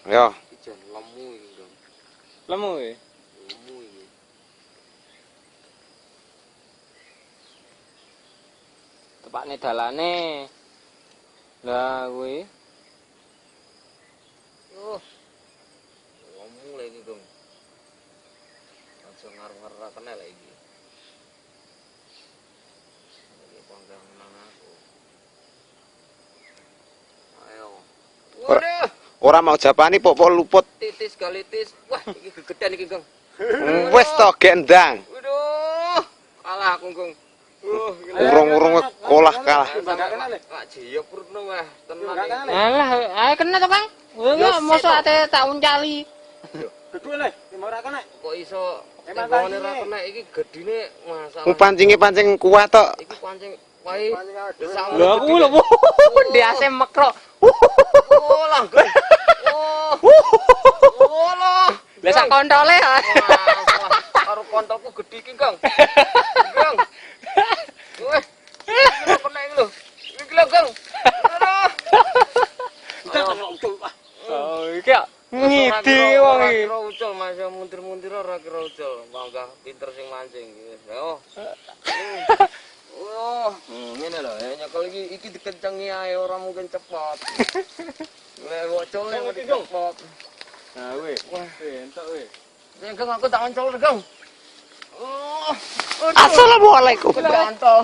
Ya. Ijan lemu iki, Dong. Lemu ya? Lemu iki. Tepakne dalane. Lah kuwi. Yo. Lemu lagi, Dong. Langsung ngarep-ngarep ra kena lek iki. Iki panggang nang aku. Ayo. Waduh. Ora mau japani pok luput. Titis galitis. Wah, iki gegedan iki, Gong. Wis to gendang. Waduh. Kalah aku, Gong. Urung-urung kolah kalah. Pak Jiyo Purno wah, tenan. Alah, ae kena to, Kang. Ya mosok ate tak uncali. Gedhe le, ora kena. Kok iso tembone ora kena iki gedine masalah. Pancing kuat tok. Iki pancing wae. Lho aku lho, ndase mekro. Oh lah, Gong. Oh lah. Lah sak kontole. Karo kontolku gedhe iki, Gong. Gong. Wah. Kena iki lho. Iki lho, Gong. Oh, iki ngidi wong iki. Kira ucul Mas, muntir-muntir ora kira ucul. Bangga pinter sing mancing iki. Oh. Oh, ngene lho, nyekel iki dikencengi ae ora mungkin cepot. Lek ucul nek cepot. Nah, weh. Wah, entuk weh. Nek aku tak oncol, Gong. Oh. Assalamualaikum. Gantol.